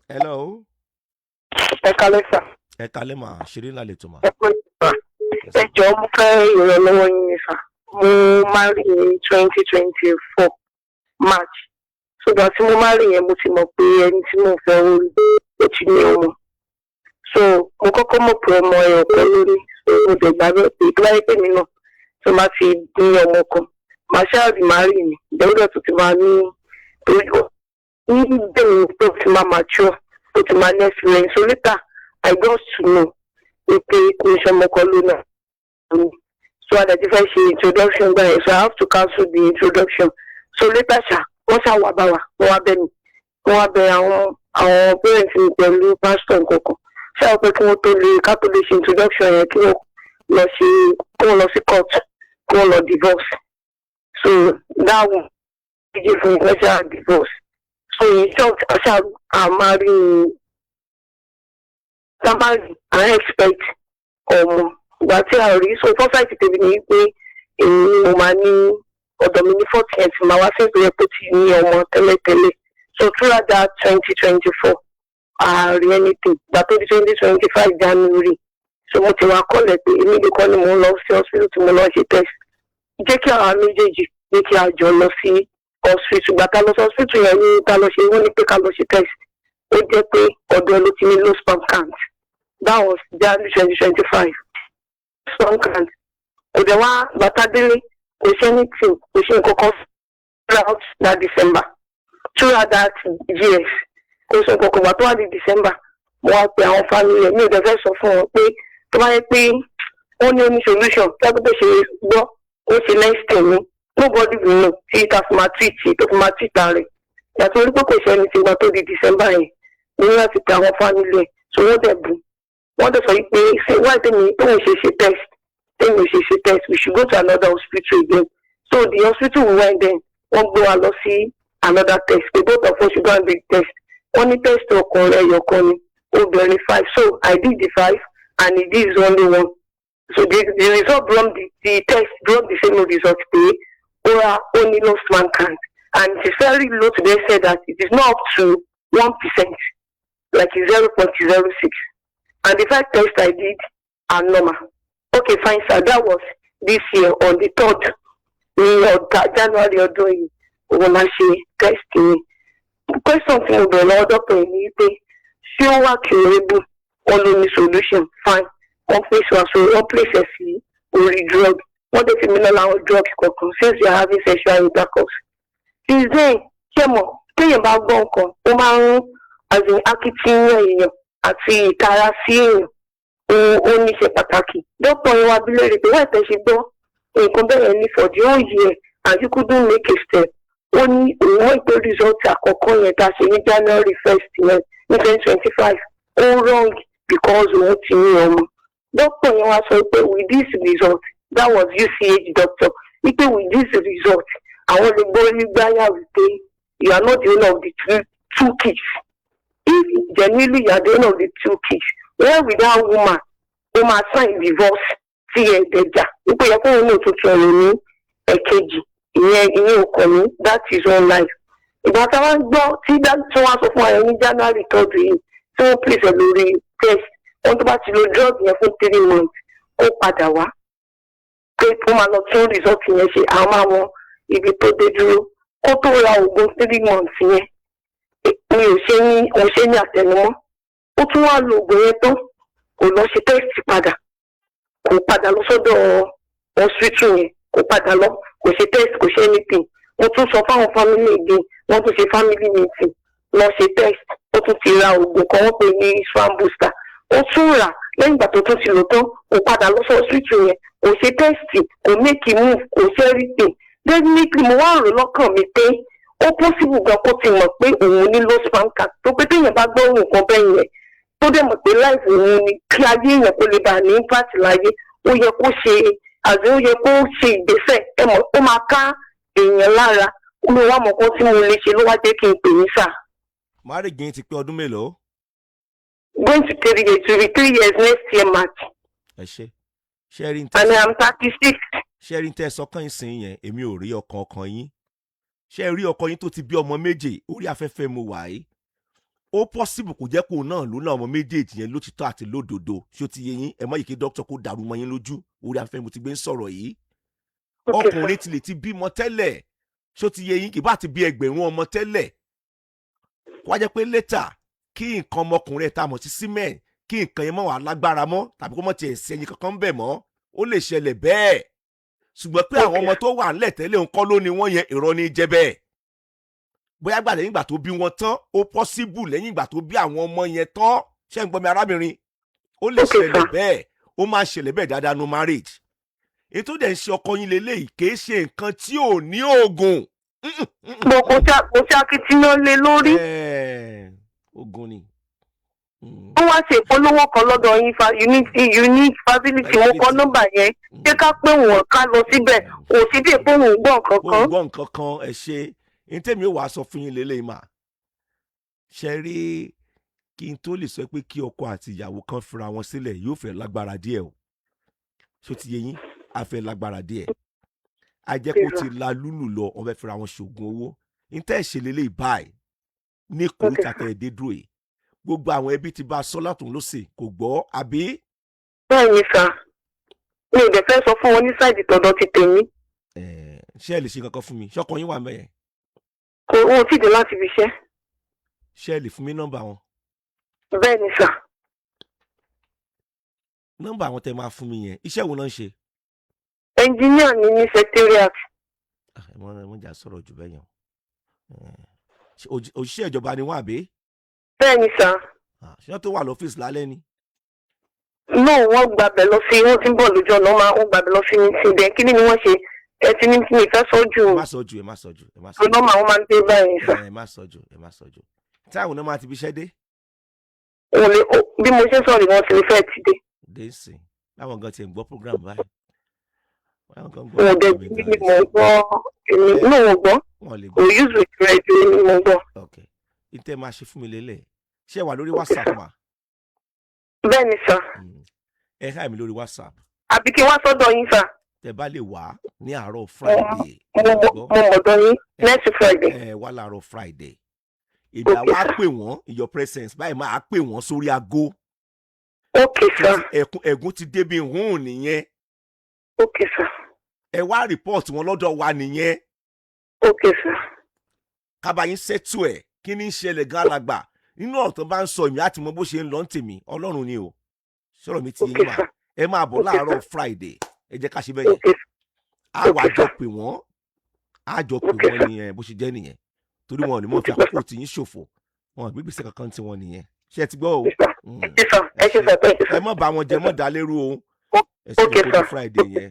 Hello. Ẹ kalẹ́ sà. Ẹ kalẹ́ mà, ṣeré ńlá lè tó mà. Ẹ pé sà. Yes, Ẹ ma. jọ̀ọ́ mo fẹ́ ìrànlọ́wọ́ yín ni sà. Mo marry ní 2024 March. Ṣùgbọ́n tí mo marry yẹn mo ti mọ̀ pé ẹni tí mo fẹ́ ó ti ní ọmọ. So mo kọ́kọ́ mọ̀ pé ọmọ ẹ̀ ọ̀kan lórí. So mo dẹ̀ gbàgbọ́ pé tó báyé pè mí náà tó máa ti ní ọmọ kan. Màá ṣáà rí marry mi. Ìdẹ́gbẹ́ tó ti máa ní torí ní bẹ́ẹ̀ ni tó ti máa mature tó ti máa ní experience. So later I got to know pé kò ń ṣọmọ kan lónà. So I identify she introduction by so I have to cancel the introduction. So later wọ́n ṣá wà bá wa wọ́n wá bẹ̀ mí wọ́n wá bẹ̀ àwọn parents mi pẹ̀lú pastor nkankan ṣé àwọn pé kí wọ́n tó lè ká tó lè ṣe introduction yẹn kí wọ́n lọ sí court kí wọ́n lọ divorce. So that one díje fún ìgbésẹ̀ divorce. So in short àṣà àmàrí sábàrì à ń expect ọmọ ìgbà tí a rí so fọ́sáìtì tèmi ni pé èmi mo máa ní ọ̀dọ̀ mi ní 40th máa wá sí ìpínlẹ̀ pé tí ní ọmọ tẹ́lẹ̀tẹ́lẹ̀ so throughout that 2024 ààrí anything ìgbà tó di 2025 January so mo ti wá kọ́lẹ̀ pé èmi nìkan ni mo ń lọ sí hospital tí mo lọ ṣe test jẹ́ kí àwọn méjèèjì jẹ́ kí a jọ lọ sí hospital ìgbà tá lọ sí hospital yẹn ní tá lọ ṣe wọ́n ní pé ká lọ ṣe test ó jẹ́ pé ọ̀dọ̀ ló ti ní low sperm count that was January 2025 sperm count kò dẹ̀ wá bàtà délé kò ṣe anything kò ṣe nǹkan kan throughout that December throughout that years kò ṣe nǹkan kan wà tó wà ní December mo wá pe àwọn family mi ò dẹ̀ fẹ́ sọ fún wọn pé tó bá yẹ pé wọ́n ní oní solution tó bá ṣe gbọ́ ó ṣe next time ni nobody will know tí ta fi máa treat tó fi máa treat rẹ̀ yàtọ̀ orí pé kò ṣe ẹni tí gbà tó di December yẹn ní láti pe àwọn family ẹ̀ so wọ́n dẹ̀ bù wọ́n dẹ̀ sọ pé ṣé wáyé tèmi tóun ṣe test tèmi ṣe test we should go to another hospital again so the hospital we went then wọ́n gbé wa lọ sí another test pé both of us should go and do the test wọ́n ní test ọkùnrin ẹ̀yọ̀kan ni obìnrin 5 so I did the 5 and it is only 1 so the result brought the test brought the same result pé ó only lost one count and it is very low to them say that it is not up to 1% like 0.06 and the 5 tests I did are normal. Okay, fine, sir. That was this year on the 3rd January ọdún yìí. Òun máa ṣe test mi. Question tí mo bẹ̀rẹ̀ lọ́wọ́ dọ́kítọ̀ yìí ni pé ṣé ó wà curable? Wọ́n ló ní solution fine. Wọ́n place wa so wọ́n place ẹ̀ sí orí drug. Wọ́n dẹ̀ fi mí lọ́la àwọn drugs kankan since we are having sexual intercourse. Since then, ṣé mo téèyàn bá gbọ́ nǹkan ó máa ń àzìn akitiyan èèyàn àti ìtara sí èèyàn. Ó ní ṣe pàtàkì dókítà yẹn wá bílẹ̀ rẹ̀ pé wọ́n ẹ̀tẹ̀ ṣe gbọ́ nǹkan bẹ́ẹ̀ ní for the whole year and you couldn't make a step ó ní òun ìpè result àkọ́kọ́ yẹn tá a ṣe ní January 1st yẹn ní 2025 ó wrong because òun ti ní ọmọ dókítà yẹn wá sọ pé with this result that was UCH doctor wípé with this result àwọn lè gbọ́ nígbàyà wípé you are not the owner of the two kids if genuinely you are the owner of the 2 kids where with that woman ó máa sign divorce tí ẹ̀ẹ́dẹ̀jà wípé yẹ kóun náà tuntun ọ̀rọ̀ ní ẹ̀kejì ìyẹn ọkọ ní that is one life. ìgbà tí wọ́n gbọ́ tí wọ́n sọ fún ayọ̀ ní January 3rd yìí tí wọ́n pèsè lórí test wọ́n tó bá ti lo drug yẹn fún 3 months ó padà wá pé ó máa lọ tún result yẹn ṣe àwọn àwọn ibi tó dé dúró kó tó ra oògùn 3 months yẹn mi ò ṣe ní àtẹnumọ́ ó tún wá lo oògùn yẹn tán kò lọ ṣe test padà kò padà lọ sọ́dọ̀ hospital yẹn kò padà lọ kò ṣe test kò ṣe anything wọ́n tún sọ fáwọn family again wọ́n tún ṣe family meeting lọ ṣe test ó tún ti ra oògùn kan wọ́n pè ní sperm booster ó tún rà lẹ́yìn ìgbà tó tún ti lò tán kò padà lọ sí hospital yẹn kò ṣe test kò make move kò ṣe everything definitely mo wá rò lọ́kàn mi pé ó possible gan kó ti mọ̀ pé òun ní low sperm count tó pé téèyàn bá gbọ́ nǹkan bẹ́ẹ̀ yẹn tó dẹ̀ mọ̀ pé láìpẹ́ òun ni kí ayé èèyàn kó lè bá ní impact láyé ó yẹ kó ṣe àbí ó yẹ kó ṣe ìgbésẹ̀ ẹ mọ̀ ó máa ká èèyàn lára ó lè wá mọ̀ kó tí mo lè ṣe ló wá jẹ́ kí n pè ní sà. Marriage yín ti pé ọdún mélòó? Going to 3 years to be 3 years next year March. Ẹ ṣe sharing and I'm 36. sharing tẹ sọkàn ìsìn yẹn èmi ò rí ọkàn yín ṣe rí ọkọ yín tó ti bí ọmọ méje orí afẹ́fẹ́ mo wà yìí ó possible kò jẹ́ kó náà ló náà ọmọ méjèèjì yẹn lótìtọ́ àti lódodo ṣó ti yé yín ẹ mọ̀ yìí kí dókítà kó dàrú mọ́ yín lójú orí afẹ́fẹ́ mo ti gbé ń sọ̀rọ̀ yìí ọkùnrin ti lè ti bímọ tẹ́lẹ̀ ṣó ti yé yín kì bá ti bí ẹgbẹ̀rún ọmọ tẹ́lẹ̀ kó wá jẹ́ pé later kí nǹkan ọmọkùnrin ẹ̀ tá a mọ̀ sí semen kí nǹkan yẹn mọ̀ wá lágbára mọ́ tàbí kó mọ̀ tiẹ̀ sí ẹyin kankan bẹ̀ mọ́ ó lè ṣẹlẹ̀ bẹ́ẹ̀ ṣùgbọ́n pé àwọn ọmọ tó wà ńlẹ̀ tẹ́lẹ̀ ń kọ́ ló ni wọ́n yẹn irọ́ ní jẹ́ bẹ́ẹ̀ bóyá gbà lẹ́yìn ìgbà tó bí wọn tán ó possible lẹ́yìn ìgbà tó bí àwọn ọmọ yẹn tán ṣé ń gbọ́ mi arábìnrin ó lè ṣẹlẹ̀ bẹ́ẹ̀ ó máa ṣẹlẹ̀ bẹ́ẹ̀ dáadáa no marriage ètò dẹ̀ ń ṣe ọkọ yín lélẹ́yìí kìí ṣe nǹkan tí ò ní oògùn. mo ṣe akitiyan lé lórí. oògùn ni. ó wá ṣe ìpolówó kan lọ́dọ̀ yín unique facility mo kọ́ nọ́mbà yẹn ṣé ká pé wọ́n ká lọ síbẹ̀ kò sí bí èpò òun gbọ́ nǹkan kan. òun gbọ́ nǹkan kan ẹ ṣe ní tèmi ò wá sọ fún yín lélẹ́yìí mà ṣe rí kí n tó lè sọ pé kí ọkọ àti ìyàwó kan fira wọn sílẹ̀ yóò fẹ́ lágbára díẹ̀ o ṣó ti yé yín a fẹ́ lágbára díẹ̀ a jẹ́ kó ti la lúlù lọ wọ́n fẹ́ fira wọn ṣoògùn owó ní tẹ́ ẹ̀ ṣe lélẹ́yìí báyìí ní kòríta tẹ́ ẹ dé dúró yìí gbogbo àwọn ẹbí ti bá a sọ látòun lósè kò gbọ́ àbí. bẹ́ẹ̀ ni sà mi ò dẹ̀ fẹ́ sọ fún wọn ní sáìdì tọ̀dọ̀ ti tèmi. ṣé ẹ lè ṣe kankan fún mi ṣọkọ yín wà mẹ́yẹn. kò wọn ò tí ì dé láti fi ṣẹ́. ṣé ẹ lè fún mi nọ́mbà wọn. bẹ́ẹ̀ ni sà. nọ́mbà àwọn tẹ́ máa fún mi yẹn iṣẹ́ wo náà ń ṣe. ẹnjíníà ni ní secretariat. ẹ mọ jà sọ̀rọ̀ jù bẹ́ẹ̀ yẹn òṣìṣẹ́ ìjọba ni wọ́n àbí. bẹ́ẹ̀ ni sà. ṣé wọ́n tó wà lọ́fíìsì lálẹ́ ni. náà wọ́n gbàbẹ̀ lọ sí wọ́n ti ń bọ̀ lójú ọ̀nà wọ́n gbàbẹ̀ lọ sí ní ti ibẹ̀ kí ni wọ́n ṣe ẹ ti ní kí ni ìfẹ́ sọ́jú. ẹ má sọ́jú ẹ má sọ́jú ẹ má sọ́jú. ọ̀nà àwọn máa ń dé báyìí sà. ẹ má sọ́jú ẹ má sọ́jú. táwọn náà máa ti fi iṣẹ́ dé. bí mo ṣe sọ̀rọ̀ wọn ti lè fẹ́ ti dé. dé sìn láwọn gan ti ń gbọ́ program báyìí. mo dẹ̀ bí mo gbọ́ èmi náà mo gbọ́ kò use with radio ni mo gbọ́. ok ìtẹ́ máa ṣe fún mi lélẹ̀ ṣé wà lórí WhatsApp ma. bẹ́ẹ̀ ni sà. ẹ háì mi lórí WhatsApp. àbí kí wá sọ́dọ̀ yín sà. tẹ bá lè wá ní àárọ̀ Friday. mo mọ̀dọ̀ yín next Friday. ẹ wá láàárọ̀ Friday. ìgbà wa pè wọ́n in your presence báyìí máa pè wọ́n sórí aago. ok sà. ẹ̀gún ti débi hùn nìyẹn. ok sà. ẹ wá report wọn lọ́dọ̀ wa nìyẹn. ok sà. kábàáyín ṣètò ẹ̀ kí ni ń ṣẹlẹ̀ gan alàgbà nínú ọ̀rọ̀ tó bá ń sọ èmi àti mọ bó ṣe ń lọ ń tèmi Ọlọ́run ni o sọ̀rọ̀ mi ti yé mà ẹ máa bọ̀ láàárọ̀ Friday ẹ jẹ́ ká ṣe bẹ́ẹ̀ yẹn á wàá jọ pè wọ́n á jọ pè wọ́n nìyẹn bó ṣe jẹ́ nìyẹn torí wọn ò ní mọ̀ fi àkókò tí yín ṣòfò wọn gbígbèsè kankan tí wọn nìyẹn ṣé ẹ ti gbọ́ o ẹ má bá wọn jẹ mọ́ dá lérú o ẹ sì lè kó Friday yẹn.